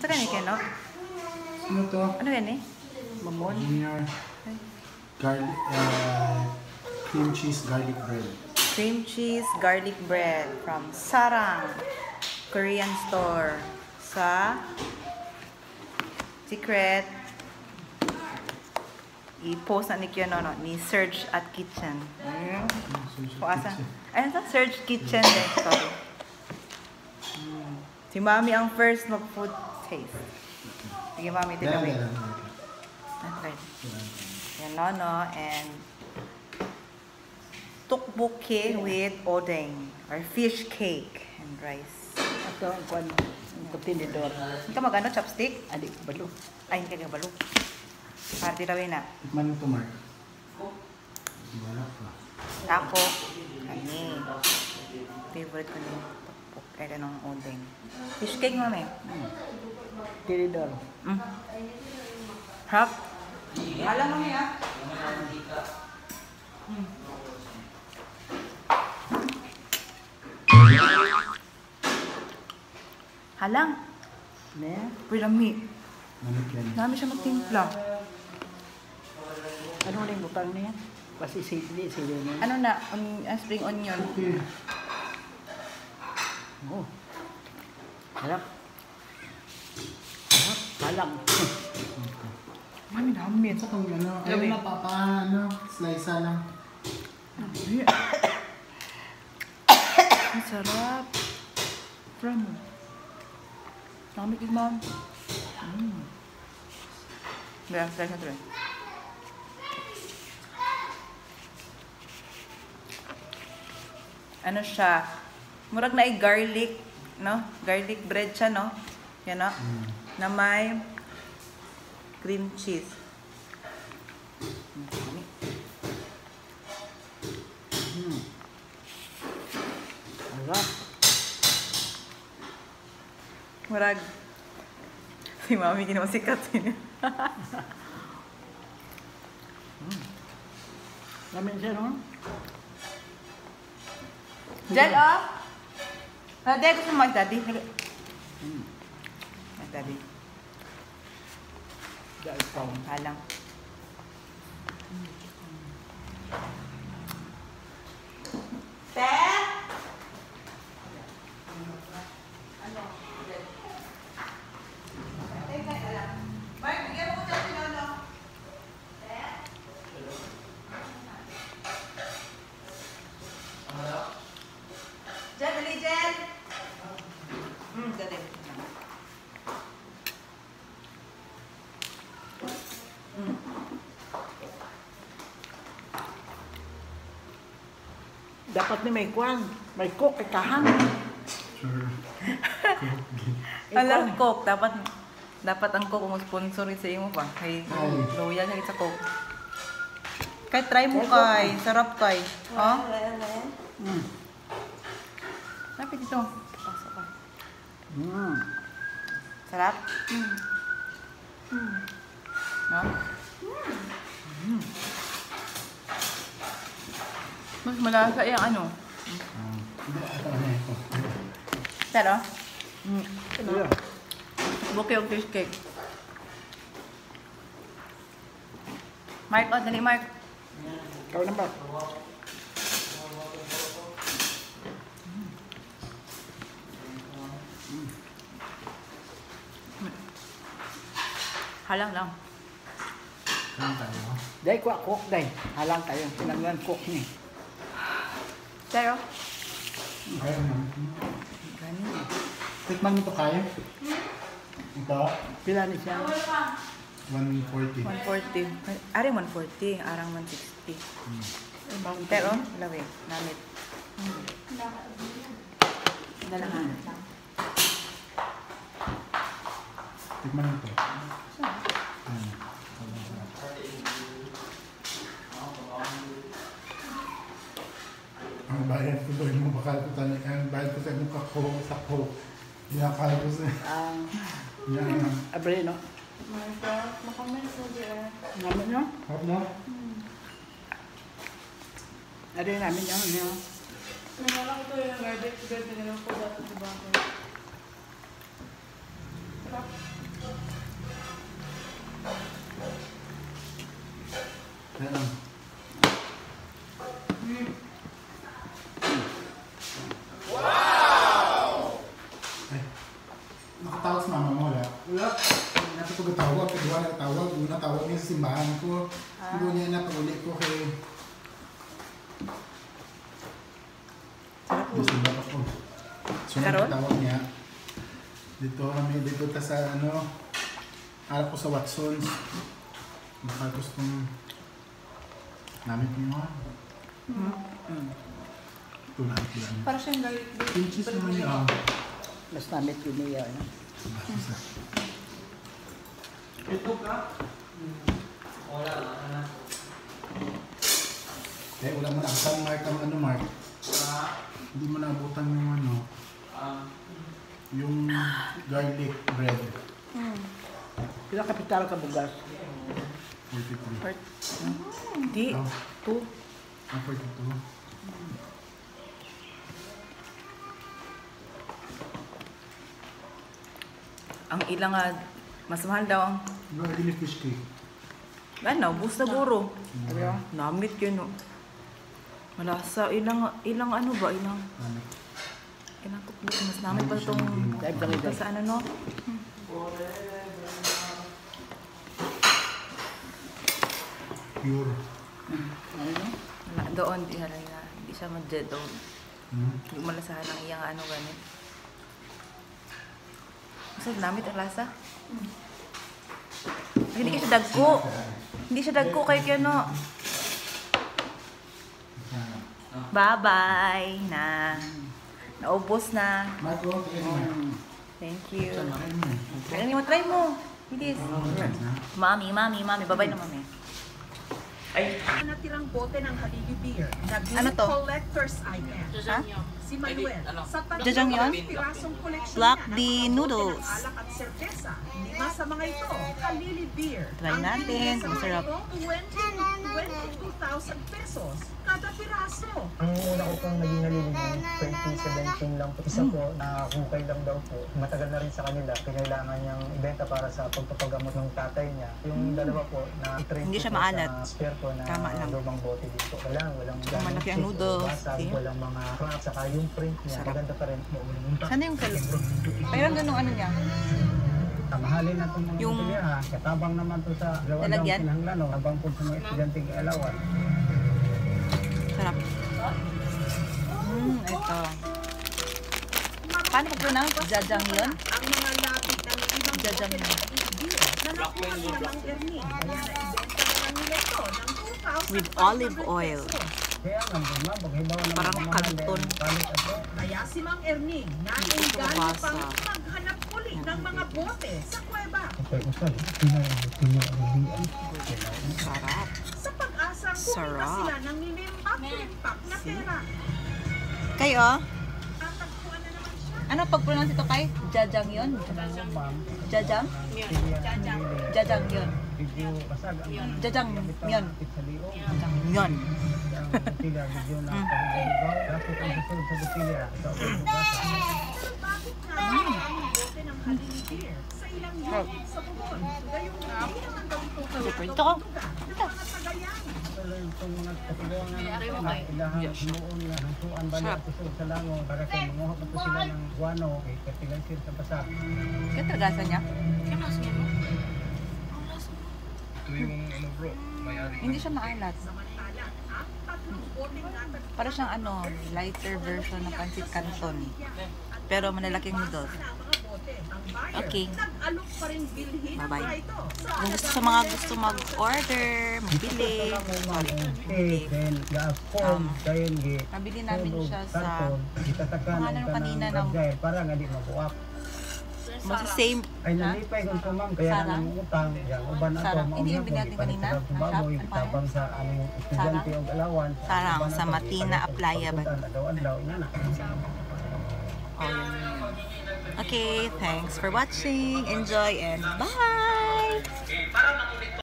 Sa kanin kayo, no? Ano to? Ano yan eh? Mamon. Garlic, cream cheese garlic bread. Cream cheese garlic bread from Sarang Korean store sa Secret. I-post na ni Kiyono, no? Ni Serge at Kitchen. Puasa. Ayun sa Serge Kitchen din. Sorry. Si Mami ang first mag-food taste. Sige, Mami, tinawin. That's right. Yan, no? And tteokbokki with odeng or fish cake and rice. Ito ang kwan. Ang tinidor. Hindi ka mag-ano, chopstick? Adik balo. Ay, hindi ka balo. Para tinawin na. Tikman ito, Mark. Wala pa. Taco. Kani. Favorite ko na yung tteokbokki. Ay, ganun ang odeng. Fish cake, Mami. Tinidor. Harap. Alam mo niya. Halang. Ne? Pirami. Manok yan. Dami siya magtimpla. Ano rin butang niya? Kasi sili niya. Ano na? Spring onion. Okay. Oh. Harap. Harap. Halang. Mami, dami. Ito itong ano. Ayaw Gabi. na ano. Slice lang. Dami. Ang sarap. From. Dami kig ma'am. Kaya, slice na ito rin. Ano siya? Murag na garlic, no? Garlic bread siya, no? Yan, no? Na may cream cheese. Harap. Murag. Si Mami ginawa sikat niya. Namin siya, no? Diyan, oh! Daddy, gusto mo mag-daddy? Mag-daddy. Dahil pa. Halang. Pet! Ano? Mark, bigyan mo ko dyan si Lolo. Pet? Jen, dali, Jen! Dali. Dapat ni may kwan. May cook kay kahang. Sure. Alam, Coke. Dapat ang Coke mo sponsor sa imo pa. Kay loyal sa sa Coke. Kay try mo kay. Sarap kay. Oh? Lapit dito. Pasok ka. Sarap? No? Mas malasa yung ano. Pero? Yeah. Buki o fish cake. Mark, oh, dali Mark. Kau na ba? Halang lang. Kain tayo. Dahil kwa cook dahil. Halang tayo. Pinanglan cook ni. Pero? Kaya naman. Gani. Tikman mo ito kaya? Ito? Pila ni siya? 140. 140. Ari 140. Arang 160. Pero, lawi. Namit. Dalangan. Tikman mo ito. Ang bayad ko doon mo bakal ko tanay. Ang bayad ko sa mukha ko sa ko. Yakal ko sa... Yan. Abre, no? Makamit ko dyan. Namin nyo? Harap na? Ano yung namin nyo? Nalala ko ito yung garlic bread na nila ko dati sa bahay. Sarap. Ayan lang. Ay, nakatawag sa mama mo, wala? Wala. Nato ko tawag, kadwa na tawag. Una tawag niya sa simbahan ko. Hindi niya na pag-uli ko kay... Simba pa ko. So, tawag niya. Dito kami, dito ta sa ano, harap ko sa Watsons. Baka gustong namit niyo ha. Ito na ito yan. Para siyang garlic. Pinches naman niya. Mas namit yun niya. No? Ito ka? Wala na. Eh, wala mo na. Saan mark ang ano mark? Hindi mo naabutan yung ano. Yung garlic bread. Pila kapital ka bugas? 43. Hindi. Oh, 2. 42. Ang ilang nga, mas mahal daw ang... Garlic fish cake. Ano, bus na guro. Namit yun, no. Malasa, ilang ano ba, ilang tukbuk. Mas namit pa itong sa ano, no? Pure. Wala, doon, hindi siya mag-jet doon. Hindi malasahan ang iyang ano, ganit. Masarap namit ang lasa. Hindi siya dagko. Hindi siya dagko kay Kiano. Bye-bye na. Naubos na. Marco, Thank you. kain mo. Kailan mo, try mo. Bilis. Mami. Bye-bye na, mami. Natirang bote ng Haligi Beer na Ano to? collector's item. Ha? Si Manuel, sa Jajang yun? pirasong koleksyon Black niya ng bean mga bote noodles. ng alak at serbesa. Lima sa mga ito, Halili Beer. Try Ang natin. bili sa mga Masarap. ito, 20 to 22,000 pesos kada piraso. Ang una ko pong naging nalilibing, 2017 lang po. Isa po, nakakukay lang daw po. Matagal na rin sa kanila. Kailangan niyang ibenta para sa pagpapagamot ng tatay niya. Yung dalawa po, na-train Hindi po siya po maalat. sa spare po na Tama lang. lumang bote din po. Walang Malaki ang noodles. basag, See? walang mga cracks. Saka yung print niya, Sarap. maganda pa rin po. Sana yung kalo? Mayroon doon ng ano niya. Mahalin na itong mga Yung bote niya. Katabang naman to sa gawa ng lalagyan? pinanglano. Habang po sa mga estudyanteng alawan. Sarap. Ito. Paano pronounce? Jajang yun? Ang mga lapit ng ibang Jajang bote ng yun. Halili Beer na nakuha nila ng Ernie. Kaya na-ibenta na lang nila ito ng 2,500 With olive oil. pesos. Kaya nga, ma'am, paghibaw naman Parang ng mga kanton. palit ato. Kaya si Mang Erning Hindi nainganyo ko mabasa. pang maghanap muli ng mga bote sa kuweba Sarap. sa pag-asang kumita Sarap. sila ng limpak-limpak na pera. Kayo? Tatagpuan na naman siya. Ano pag-pronounce ito kay? Jajang yun? Jajang? Jajang yun. Jajang yun. Jajang yun. Bakit nga ang bote ng Halili Beer sa ilang unit sa Bukod? Gayong hindi naman daw ito Different to. ng mga tagayan. Kaya tagasan niya? Ito yung ano bro, may-ari. Hindi siya maalat. Samantala, ang tatlong boteng natagpuan Para siyang ano, lighter version ng pancit canton. Pero malalaking noodles. na ang mga bote. Ang buyer, Okay. nag-alok pa rin bilhin ang Bye-bye. mga ito. Kung gusto sa mga gusto mag-order, mabili. Nabili namin siya sa pangalan kanina ng parang hindi mabuak. mas same. Ay Ha? nalipay kung tumang kaya Sarah? nang utang yan uban ato Sarah? mao Hindi na yung po binati kanina? ipanitag sa baboy Ang shop? tabang sa anong estudyante Sarah? og alawan Sarah, uban sa ato, Matina, ipanitag Aplaya ba? pagpunta, adlaw-adlaw, ina na. Oh, yun. Okay, thanks for watching. Enjoy and bye! Para mangulit